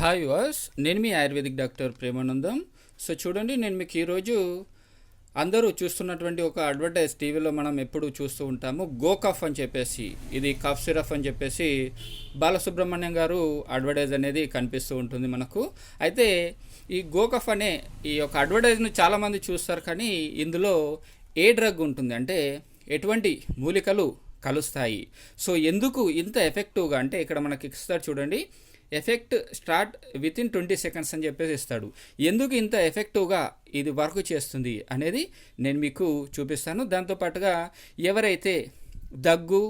Hi was నేను మీ ayurvedic doctor Premanandam. So చూడండి, నేను మీకు ఈరోజు అందరూ చూస్తున్నటువంటి ఒక అడ్వర్టైజ్ టీవీలో మనం ఎప్పుడు చూస్తూ ఉంటాము. గో కఫ్ అని చెప్పేసి, ఇది కఫ్ సిరప్ అని చెప్పేసి బాలసుబ్రహ్మణ్యం గారు అడ్వర్టైజ్ అనేది కనిపిస్తూ ఉంటుంది మనకు. అయితే ఈ గో కఫ్ అనే ఈ యొక్క అడ్వర్టైజ్ను చాలామంది చూస్తారు, కానీ ఇందులో ఏ డ్రగ్ ఉంటుంది అంటే ఎటువంటి మూలికలు కలుస్తాయి, సో ఎందుకు ఇంత ఎఫెక్టివ్గా అంటే ఇక్కడ మనకి ఇస్తారు చూడండి, effect start with in 20 seconds అని చెప్పేసి ఇస్తాడు. ఎందుకు ఇంత ఎఫెక్టివ్గా ఇది వర్క్ చేస్తుంది అనేది నేను మీకు చూపిస్తాను. దాంతోపాటుగా ఎవరైతే దగ్గు,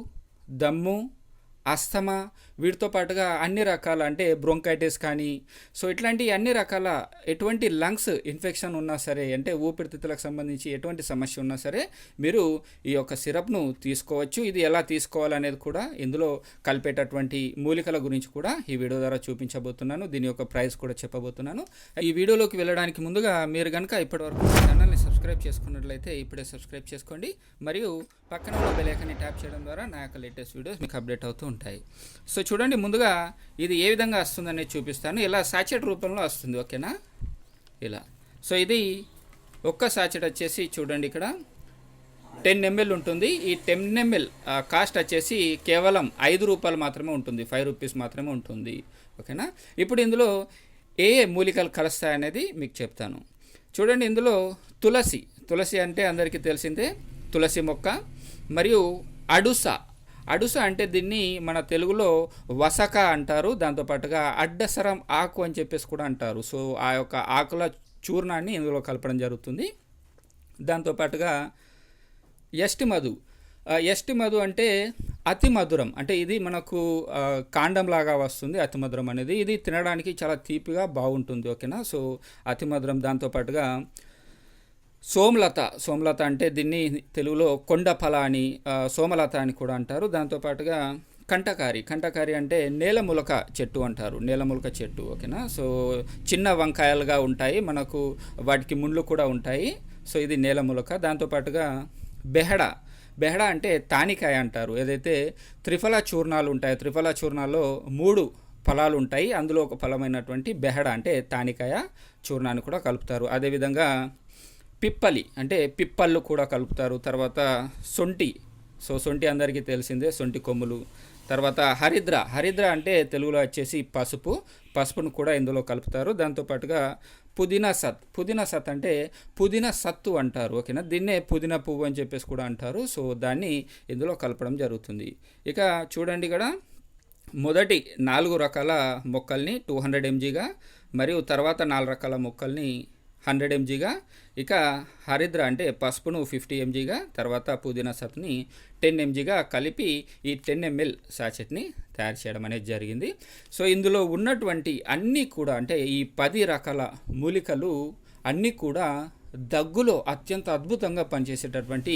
దమ్ము, అస్తమా, వీటితో పాటుగా అన్ని రకాల అంటే బ్రోంకైటిస్ కానీ, సో ఇట్లాంటి అన్ని రకాల ఎటువంటి లంగ్స్ ఇన్ఫెక్షన్ ఉన్నా సరే, అంటే ఊపిరితిత్తులకు సంబంధించి ఎటువంటి సమస్య ఉన్నా సరే మీరు ఈ యొక్క సిరప్ను తీసుకోవచ్చు. ఇది ఎలా తీసుకోవాలనేది కూడా ఇందులో కలిపేటటువంటి మూలికల గురించి కూడా ఈ వీడియో ద్వారా చూపించబోతున్నాను. దీని యొక్క ప్రైస్ కూడా చెప్పబోతున్నాను. ఈ వీడియోలోకి వెళ్ళడానికి ముందుగా మీరు కనుక ఇప్పటివరకు ఛానల్ని సబ్స్క్రైబ్ చేసుకున్నట్లయితే ఇప్పుడే సబ్స్క్రైబ్ చేసుకోండి, మరియు పక్కన ఉన్న బెల్ ఐకాన్ని ట్యాప్ చేయడం ద్వారా నా యొక్క లేటెస్ట్ వీడియోస్ మీకు అప్డేట్ అవుతూ ఉంటాయి. సో చూడండి, ముందుగా ఇది ఏ విధంగా వస్తుందనేది చూపిస్తాను. ఇలా సాచెట్ రూపంలో వస్తుంది, ఓకేనా, ఇలా. సో ఇది ఒక్క సాచెట్ వచ్చేసి చూడండి, ఇక్కడ 10 ml ఉంటుంది. ఈ 10 ml కాస్ట్ వచ్చేసి కేవలం 5 రూపాయలు మాత్రమే ఉంటుంది, 5 రూపీస్ మాత్రమే ఉంటుంది, ఓకేనా. ఇప్పుడు ఇందులో ఏ మూలికలు కలుస్తాయనేది మీకు చెప్తాను. చూడండి, ఇందులో తులసి అంటే అందరికీ తెలిసిందే, తులసి మొక్క, మరియు అడుస అంటే దీన్ని మన తెలుగులో వసక అంటారు. దాంతోపాటుగా అడ్డసరం ఆకు అని చెప్పేసి కూడా అంటారు. సో ఆ యొక్క ఆకుల చూర్ణాన్ని ఇందులో కలపడం జరుగుతుంది. దాంతోపాటుగా ఎస్టి మధు అంటే అతి మధురం, అంటే ఇది మనకు కాండంలాగా వస్తుంది అతి మధురం అనేది. ఇది తినడానికి చాలా తీపిగా బాగుంటుంది, ఓకేనా. సో అతి మధురం. దాంతోపాటుగా సోమలత అంటే దీన్ని తెలుగులో కొండఫల అని, సోమలత అని కూడా అంటారు. దాంతోపాటుగా కంటకారి అంటే నేలములక చెట్టు అంటారు, నేలములక చెట్టు, ఓకేనా. సో చిన్న వంకాయలుగా ఉంటాయి మనకు, వాటికి ముళ్ళు కూడా ఉంటాయి. సో ఇది నేలములక. దాంతోపాటుగా బెహడ అంటే తానికాయ అంటారు. ఏదైతే త్రిఫల చూర్ణాలు ఉంటాయి, త్రిఫల చూర్ణాల్లో 3 ఫలాలు ఉంటాయి, అందులో ఒక ఫలమైనటువంటి బెహడ అంటే తానికాయ చూర్ణాన్ని కూడా కలుపుతారు. అదేవిధంగా పిప్పలి అంటే పిప్పళ్ళు కూడా కలుపుతారు. తర్వాత సొంటి అందరికీ తెలిసిందే, సొంటి కొమ్ములు. తర్వాత హరిద్ర అంటే తెలుగులో వచ్చేసి పసుపును కూడా ఇందులో కలుపుతారు. దాంతోపాటుగా పుదీనా సత్ అంటే పుదీనా సత్తు అంటారు, ఓకేనా. దీన్నే పుదీనా పువ్వు అని చెప్పేసి కూడా అంటారు. సో దాన్ని ఇందులో కలపడం జరుగుతుంది. ఇక చూడండి, ఇక్కడ మొదటి 4 రకాల మొక్కల్ని 200 mgగా, మరియు తర్వాత 4 రకాల మొక్కల్ని 100 mgగా, ఇక హరిద్ర అంటే పసుపును 50 mgగా, తర్వాత పుదీనా సత్ని 10 mgగా కలిపి ఈ 10 ml సాచెట్ని తయారు చేయడం అనేది జరిగింది. సో ఇందులో ఉన్నటువంటి అన్నీ కూడా అంటే ఈ 10 రకాల మూలికలు అన్నీ కూడా దగ్గులో అత్యంత అద్భుతంగా పనిచేసేటటువంటి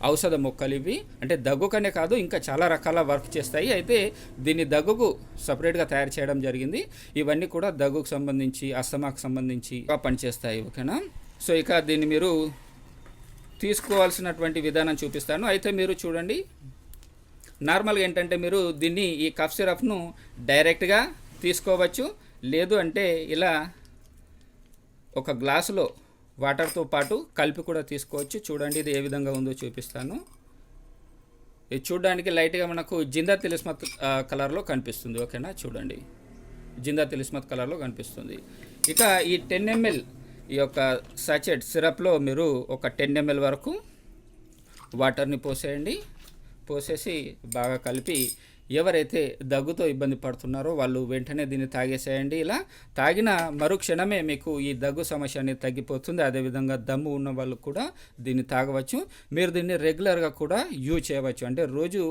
ఔషధ మొక్కలు ఇవి. అంటే దగ్గుకనే కాదు, ఇంకా చాలా రకాల వర్క్ చేస్తాయి. అయితే దీన్ని దగ్గుకు సపరేట్గా తయారు చేయడం జరిగింది. ఇవన్నీ కూడా దగ్గుకు సంబంధించి, అస్తమాకు సంబంధించి పనిచేస్తాయి, ఓకేనా. సో ఇక దీన్ని మీరు తీసుకోవాల్సినటువంటి విధానం చూపిస్తాను. అయితే మీరు చూడండి, నార్మల్గా ఏంటంటే మీరు దీన్ని ఈ కఫ్ సిరప్ను డైరెక్ట్గా తీసుకోవచ్చు, లేదు అంటే ఇలా ఒక గ్లాసులో వాటర్తో పాటు కలిపి కూడా తీసుకోవచ్చు. చూడండి, ఇది ఏ విధంగా ఉందో చూపిస్తాను. ఇది చూడడానికి లైట్గా మనకు జిందా తిలిస్మత్ కలర్లో కనిపిస్తుంది, ఓకేనా. చూడండి, జిందా తిలిస్మత్ కలర్లో కనిపిస్తుంది. ఇక ఈ 10 ml ఈ యొక్క సాచెట్ సిరప్లో మీరు ఒక 10 ml వరకు వాటర్ని పోసేసి బాగా కలిపి, ఎవరైతే దగ్గుతో ఇబ్బంది పడుతున్నారో వాళ్ళు వెంటనే దీన్ని తాగేసేయండి. ఇలా తాగిన మరుక్షణమే మీకు ఈ దగ్గు సమస్య అనేది తగ్గిపోతుంది. అదేవిధంగా దమ్ము ఉన్న వాళ్ళు కూడా దీన్ని తాగవచ్చు. మీరు దీన్ని రెగ్యులర్గా కూడా యూజ్ చేయవచ్చు, అంటే రోజు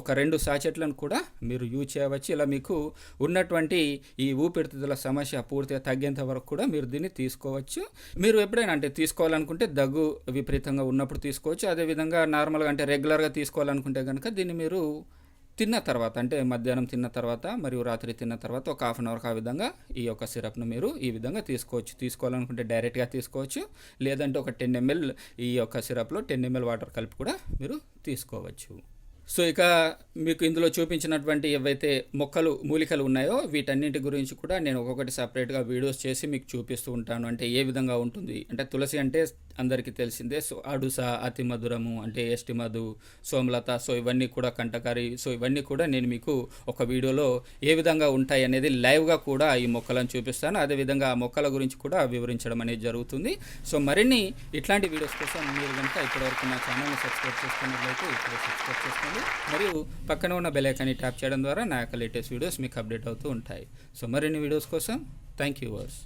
ఒక 2 సాచెట్లను కూడా మీరు యూజ్ చేయవచ్చు. ఇలా మీకు ఉన్నటువంటి ఈ ఊపిరితిత్తుల సమస్య పూర్తిగా తగ్గేంత వరకు కూడా మీరు దీన్ని తీసుకోవచ్చు. మీరు ఎప్పుడైనా అంటే తీసుకోవాలనుకుంటే దగ్గు విపరీతంగా ఉన్నప్పుడు తీసుకోవచ్చు. అదేవిధంగా నార్మల్గా అంటే రెగ్యులర్గా తీసుకోవాలనుకుంటే కనుక దీన్ని మీరు తిన్న తర్వాత, అంటే మధ్యాహ్నం తిన్న తర్వాత మరియు రాత్రి తిన్న తర్వాత ఒక 1/2 అవర్ ఆ విధంగా ఈ యొక్క సిరప్ను మీరు ఈ విధంగా తీసుకోవచ్చు. తీసుకోవాలనుకుంటే డైరెక్ట్గా తీసుకోవచ్చు, లేదంటే ఒక 10 ml ఈ యొక్క సిరప్లో 10 ml వాటర్ కలిపి కూడా మీరు తీసుకోవచ్చు. సో ఇక మీకు ఇందులో చూపించినటువంటి ఏవైతే మొక్కలు మూలికలు ఉన్నాయో వీటన్నింటి గురించి కూడా నేను ఒక్కొక్కటి సపరేట్గా వీడియోస్ చేసి మీకు చూపిస్తూ ఉంటాను. అంటే ఏ విధంగా ఉంటుంది అంటే తులసి అంటే అందరికీ తెలిసిందే. సో అడుస, అతి మధురము అంటే ఎస్టి మధు, సోమలత, సో ఇవన్నీ కూడా కంటకారి, సో ఇవన్నీ కూడా నేను మీకు ఒక వీడియోలో ఏ విధంగా ఉంటాయి అనేది లైవ్గా కూడా ఈ మొక్కలను చూపిస్తాను. అదేవిధంగా ఆ మొక్కల గురించి కూడా వివరించడం అనేది జరుగుతుంది. సో మరిన్ని ఇట్లాంటి వీడియోస్ కోసం మీరు కనుక ఇప్పటివరకు నా ఛానల్ని సబ్స్క్రైబ్ చేసుకున్నట్లయితే ఇప్పుడు సబ్స్క్రైబ్ చేసుకోండి, మరియు పక్కన ఉన్న బెల్ ఐకాన్ని ట్యాప్ చేయడం ద్వారా నా యొక్క లేటెస్ట్ వీడియోస్ మీకు అప్డేట్ అవుతూ ఉంటాయి. సో మరిన్ని వీడియోస్ కోసం థ్యాంక్ యూ వర్స్.